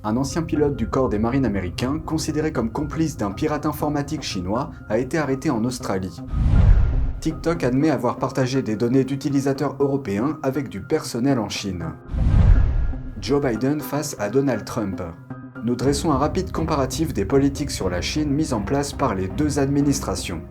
Un ancien pilote du corps des marines américains, considéré comme complice d'un pirate informatique chinois, a été arrêté en Australie. TikTok admet avoir partagé des données d'utilisateurs européens avec du personnel en Chine. Joe Biden face à Donald Trump. Nous dressons un rapide comparatif des politiques sur la Chine mises en place par les deux administrations.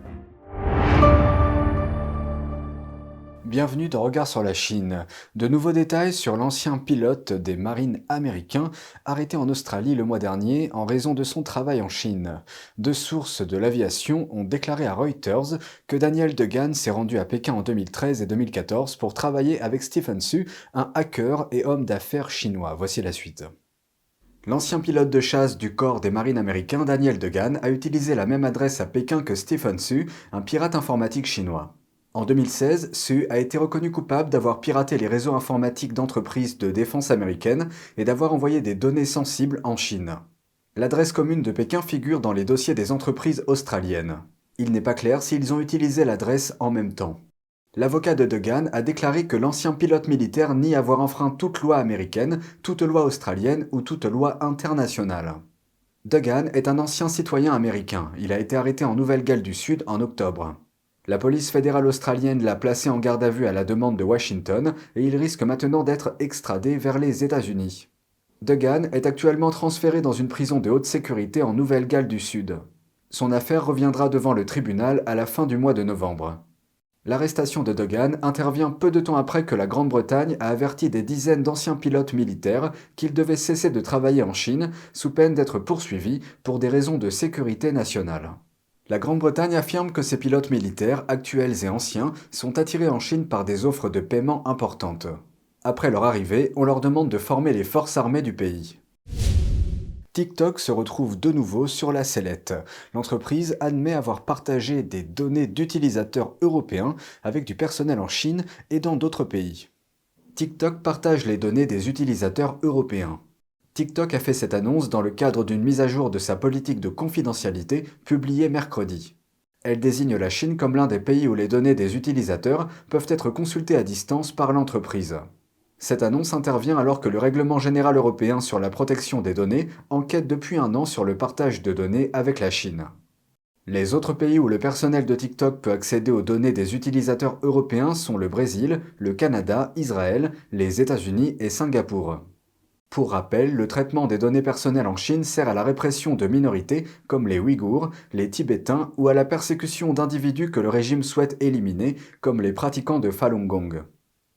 Bienvenue dans Regard sur la Chine. De nouveaux détails sur l'ancien pilote des marines américains arrêté en Australie le mois dernier en raison de son travail en Chine. Deux sources de l'aviation ont déclaré à Reuters que Daniel Degan s'est rendu à Pékin en 2013 et 2014 pour travailler avec Stephen Su, un hacker et homme d'affaires chinois. Voici la suite. L'ancien pilote de chasse du corps des marines américains, Daniel Degan, a utilisé la même adresse à Pékin que Stephen Su, un pirate informatique chinois. En 2016, Su a été reconnu coupable d'avoir piraté les réseaux informatiques d'entreprises de défense américaines et d'avoir envoyé des données sensibles en Chine. L'adresse commune de Pékin figure dans les dossiers des entreprises australiennes. Il n'est pas clair s'ils ont utilisé l'adresse en même temps. L'avocat de Degan a déclaré que l'ancien pilote militaire nie avoir enfreint toute loi américaine, toute loi australienne ou toute loi internationale. Degan est un ancien citoyen américain. Il a été arrêté en Nouvelle-Galles du Sud en octobre. La police fédérale australienne l'a placé en garde à vue à la demande de Washington et il risque maintenant d'être extradé vers les États-Unis. Degan est actuellement transféré dans une prison de haute sécurité en Nouvelle-Galles du Sud. Son affaire reviendra devant le tribunal à la fin du mois de novembre. L'arrestation de Degan intervient peu de temps après que la Grande-Bretagne a averti des dizaines d'anciens pilotes militaires qu'ils devaient cesser de travailler en Chine sous peine d'être poursuivis pour des raisons de sécurité nationale. La Grande-Bretagne affirme que ces pilotes militaires, actuels et anciens, sont attirés en Chine par des offres de paiement importantes. Après leur arrivée, on leur demande de former les forces armées du pays. TikTok se retrouve de nouveau sur la sellette. L'entreprise admet avoir partagé des données d'utilisateurs européens avec du personnel en Chine et dans d'autres pays. TikTok partage les données des utilisateurs européens. TikTok a fait cette annonce dans le cadre d'une mise à jour de sa politique de confidentialité publiée mercredi. Elle désigne la Chine comme l'un des pays où les données des utilisateurs peuvent être consultées à distance par l'entreprise. Cette annonce intervient alors que le Règlement général européen sur la protection des données enquête depuis un an sur le partage de données avec la Chine. Les autres pays où le personnel de TikTok peut accéder aux données des utilisateurs européens sont le Brésil, le Canada, Israël, les États-Unis et Singapour. Pour rappel, le traitement des données personnelles en Chine sert à la répression de minorités comme les Ouïghours, les Tibétains ou à la persécution d'individus que le régime souhaite éliminer, comme les pratiquants de Falun Gong.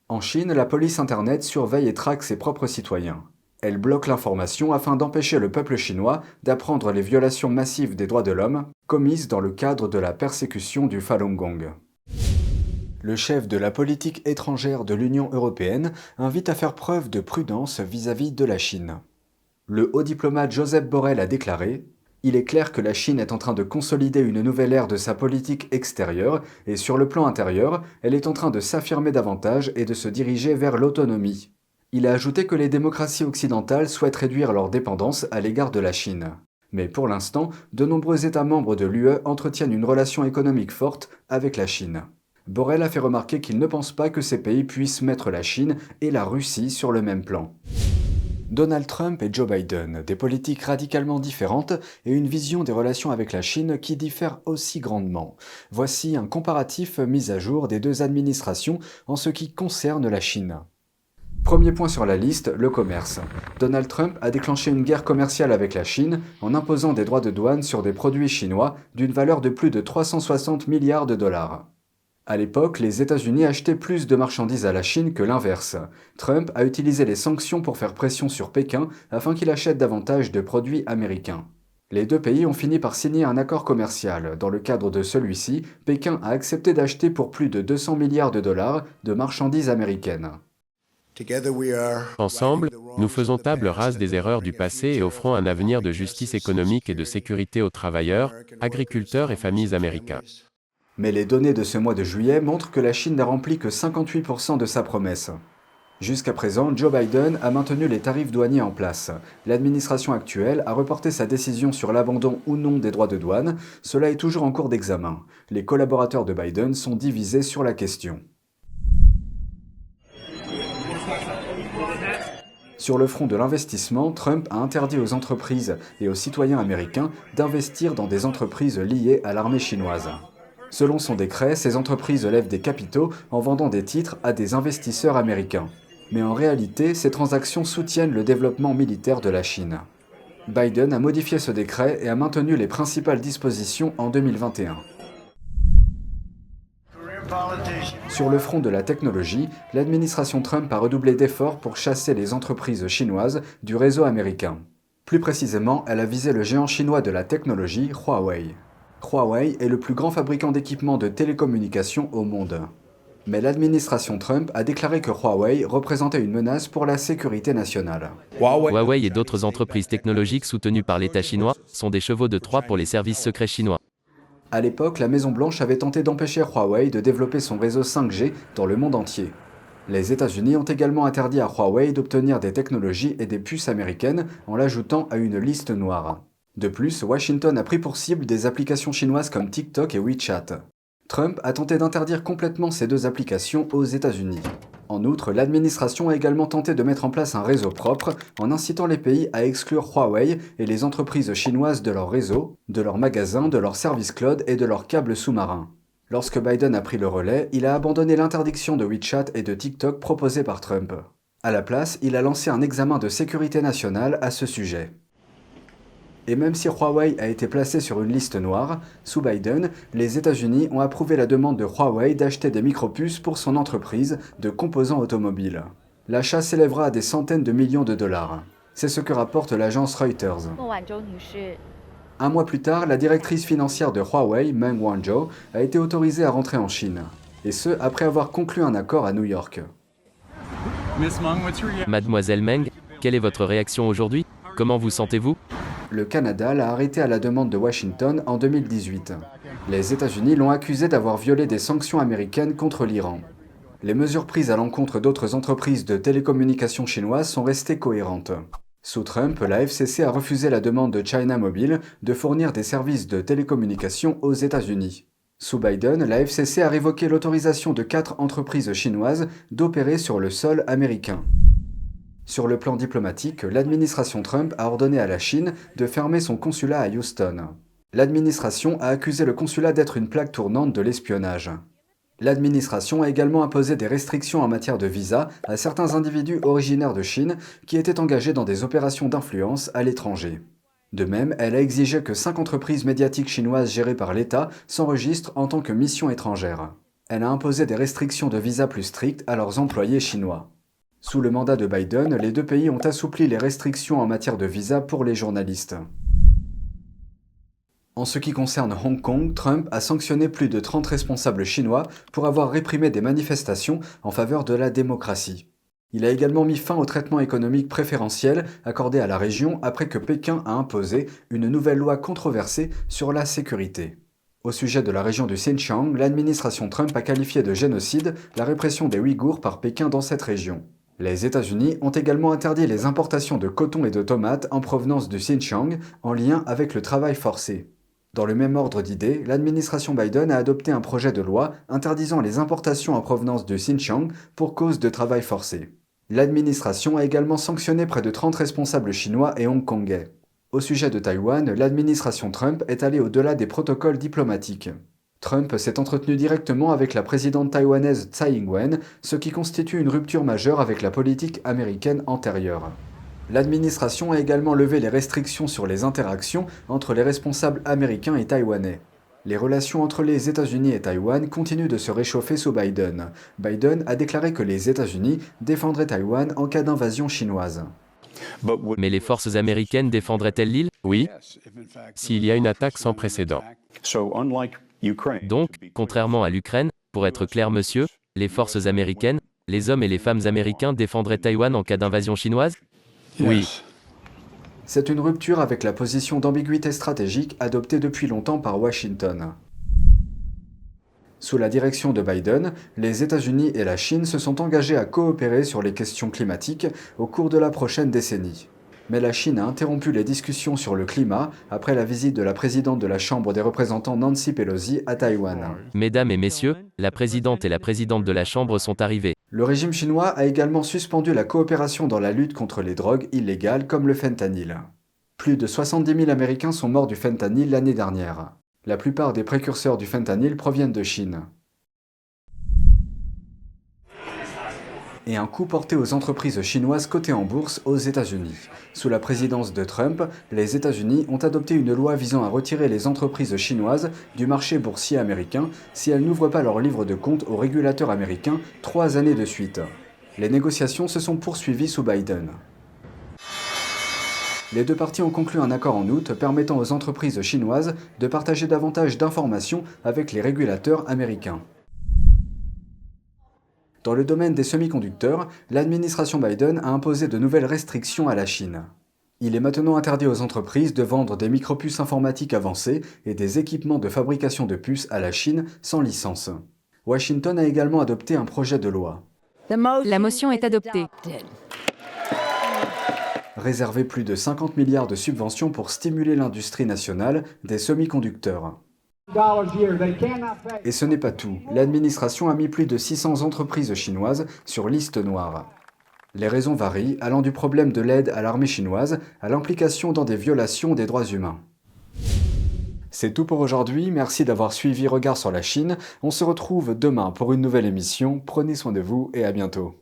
En Chine, la police Internet surveille et traque ses propres citoyens. Elle bloque l'information afin d'empêcher le peuple chinois d'apprendre les violations massives des droits de l'homme commises dans le cadre de la persécution du Falun Gong. Le chef de la politique étrangère de l'Union européenne invite à faire preuve de prudence vis-à-vis de la Chine. Le haut diplomate Josep Borrell a déclaré « Il est clair que la Chine est en train de consolider une nouvelle ère de sa politique extérieure et sur le plan intérieur, elle est en train de s'affirmer davantage et de se diriger vers l'autonomie. » Il a ajouté que les démocraties occidentales souhaitent réduire leur dépendance à l'égard de la Chine. Mais pour l'instant, de nombreux États membres de l'UE entretiennent une relation économique forte avec la Chine. Borrell a fait remarquer qu'il ne pense pas que ces pays puissent mettre la Chine et la Russie sur le même plan. Donald Trump et Joe Biden, des politiques radicalement différentes et une vision des relations avec la Chine qui diffère aussi grandement. Voici un comparatif mis à jour des deux administrations en ce qui concerne la Chine. Premier point sur la liste, le commerce. Donald Trump a déclenché une guerre commerciale avec la Chine en imposant des droits de douane sur des produits chinois d'une valeur de plus de 360 milliards de dollars. À l'époque, les États-Unis achetaient plus de marchandises à la Chine que l'inverse. Trump a utilisé les sanctions pour faire pression sur Pékin afin qu'il achète davantage de produits américains. Les deux pays ont fini par signer un accord commercial. Dans le cadre de celui-ci, Pékin a accepté d'acheter pour plus de 200 milliards de dollars de marchandises américaines. Ensemble, nous faisons table rase des erreurs du passé et offrons un avenir de justice économique et de sécurité aux travailleurs, agriculteurs et familles américains. Mais les données de ce mois de juillet montrent que la Chine n'a rempli que 58% de sa promesse. Jusqu'à présent, Joe Biden a maintenu les tarifs douaniers en place. L'administration actuelle a reporté sa décision sur l'abandon ou non des droits de douane. Cela est toujours en cours d'examen. Les collaborateurs de Biden sont divisés sur la question. Sur le front de l'investissement, Trump a interdit aux entreprises et aux citoyens américains d'investir dans des entreprises liées à l'armée chinoise. Selon son décret, ces entreprises lèvent des capitaux en vendant des titres à des investisseurs américains. Mais en réalité, ces transactions soutiennent le développement militaire de la Chine. Biden a modifié ce décret et a maintenu les principales dispositions en 2021. Sur le front de la technologie, l'administration Trump a redoublé d'efforts pour chasser les entreprises chinoises du réseau américain. Plus précisément, elle a visé le géant chinois de la technologie, Huawei. Huawei est le plus grand fabricant d'équipements de télécommunications au monde. Mais l'administration Trump a déclaré que Huawei représentait une menace pour la sécurité nationale. Huawei et d'autres entreprises technologiques soutenues par l'État chinois sont des chevaux de Troie pour les services secrets chinois. À l'époque, la Maison-Blanche avait tenté d'empêcher Huawei de développer son réseau 5G dans le monde entier. Les États-Unis ont également interdit à Huawei d'obtenir des technologies et des puces américaines en l'ajoutant à une liste noire. De plus, Washington a pris pour cible des applications chinoises comme TikTok et WeChat. Trump a tenté d'interdire complètement ces deux applications aux États-Unis. En outre, l'administration a également tenté de mettre en place un réseau propre en incitant les pays à exclure Huawei et les entreprises chinoises de leur réseau, de leurs magasins, de leurs services cloud et de leurs câbles sous-marins. Lorsque Biden a pris le relais, il a abandonné l'interdiction de WeChat et de TikTok proposée par Trump. À la place, il a lancé un examen de sécurité nationale à ce sujet. Et même si Huawei a été placé sur une liste noire, sous Biden, les États-Unis ont approuvé la demande de Huawei d'acheter des micropuces pour son entreprise de composants automobiles. L'achat s'élèvera à des centaines de millions de dollars. C'est ce que rapporte l'agence Reuters. Un mois plus tard, la directrice financière de Huawei, Meng Wanzhou, a été autorisée à rentrer en Chine. Et ce, après avoir conclu un accord à New York. Mademoiselle Meng, quelle est votre réaction aujourd'hui? Comment vous sentez-vous? Le Canada l'a arrêté à la demande de Washington en 2018. Les États-Unis l'ont accusé d'avoir violé des sanctions américaines contre l'Iran. Les mesures prises à l'encontre d'autres entreprises de télécommunications chinoises sont restées cohérentes. Sous Trump, la FCC a refusé la demande de China Mobile de fournir des services de télécommunications aux États-Unis. Sous Biden, la FCC a révoqué l'autorisation de 4 entreprises chinoises d'opérer sur le sol américain. Sur le plan diplomatique, l'administration Trump a ordonné à la Chine de fermer son consulat à Houston. L'administration a accusé le consulat d'être une plaque tournante de l'espionnage. L'administration a également imposé des restrictions en matière de visa à certains individus originaires de Chine qui étaient engagés dans des opérations d'influence à l'étranger. De même, elle a exigé que 5 entreprises médiatiques chinoises gérées par l'État s'enregistrent en tant que mission étrangère. Elle a imposé des restrictions de visa plus strictes à leurs employés chinois. Sous le mandat de Biden, les deux pays ont assoupli les restrictions en matière de visa pour les journalistes. En ce qui concerne Hong Kong, Trump a sanctionné plus de 30 responsables chinois pour avoir réprimé des manifestations en faveur de la démocratie. Il a également mis fin au traitement économique préférentiel accordé à la région après que Pékin a imposé une nouvelle loi controversée sur la sécurité. Au sujet de la région du Xinjiang, l'administration Trump a qualifié de génocide la répression des Ouïghours par Pékin dans cette région. Les États-Unis ont également interdit les importations de coton et de tomates en provenance du Xinjiang en lien avec le travail forcé. Dans le même ordre d'idées, l'administration Biden a adopté un projet de loi interdisant les importations en provenance du Xinjiang pour cause de travail forcé. L'administration a également sanctionné près de 30 responsables chinois et hongkongais. Au sujet de Taïwan, l'administration Trump est allée au-delà des protocoles diplomatiques. Trump s'est entretenu directement avec la présidente taïwanaise Tsai Ing-wen, ce qui constitue une rupture majeure avec la politique américaine antérieure. L'administration a également levé les restrictions sur les interactions entre les responsables américains et taïwanais. Les relations entre les États-Unis et Taïwan continuent de se réchauffer sous Biden. Biden a déclaré que les États-Unis défendraient Taïwan en cas d'invasion chinoise. Mais les forces américaines défendraient-elles l'île? Oui, s'il y a une attaque sans précédent. Donc, contrairement à l'Ukraine, pour être clair monsieur, les forces américaines, les hommes et les femmes américains défendraient Taïwan en cas d'invasion chinoise? Oui. C'est une rupture avec la position d'ambiguïté stratégique adoptée depuis longtemps par Washington. Sous la direction de Biden, les États-Unis et la Chine se sont engagés à coopérer sur les questions climatiques au cours de la prochaine décennie. Mais la Chine a interrompu les discussions sur le climat après la visite de la présidente de la Chambre des représentants Nancy Pelosi à Taïwan. Mesdames et messieurs, la présidente et la présidente de la Chambre sont arrivées. Le régime chinois a également suspendu la coopération dans la lutte contre les drogues illégales comme le fentanyl. Plus de 70 000 Américains sont morts du fentanyl l'année dernière. La plupart des précurseurs du fentanyl proviennent de Chine. Et un coup porté aux entreprises chinoises cotées en bourse aux États-Unis. Sous la présidence de Trump, les États-Unis ont adopté une loi visant à retirer les entreprises chinoises du marché boursier américain si elles n'ouvrent pas leur livre de compte aux régulateurs américains 3 années de suite. Les négociations se sont poursuivies sous Biden. Les deux parties ont conclu un accord en août permettant aux entreprises chinoises de partager davantage d'informations avec les régulateurs américains. Dans le domaine des semi-conducteurs, l'administration Biden a imposé de nouvelles restrictions à la Chine. Il est maintenant interdit aux entreprises de vendre des micropuces informatiques avancées et des équipements de fabrication de puces à la Chine sans licence. Washington a également adopté un projet de loi. La motion est adoptée. Réserver plus de 50 milliards de subventions pour stimuler l'industrie nationale des semi-conducteurs. Et ce n'est pas tout. L'administration a mis plus de 600 entreprises chinoises sur liste noire. Les raisons varient, allant du problème de l'aide à l'armée chinoise à l'implication dans des violations des droits humains. C'est tout pour aujourd'hui, merci d'avoir suivi Regard sur la Chine. On se retrouve demain pour une nouvelle émission. Prenez soin de vous et à bientôt.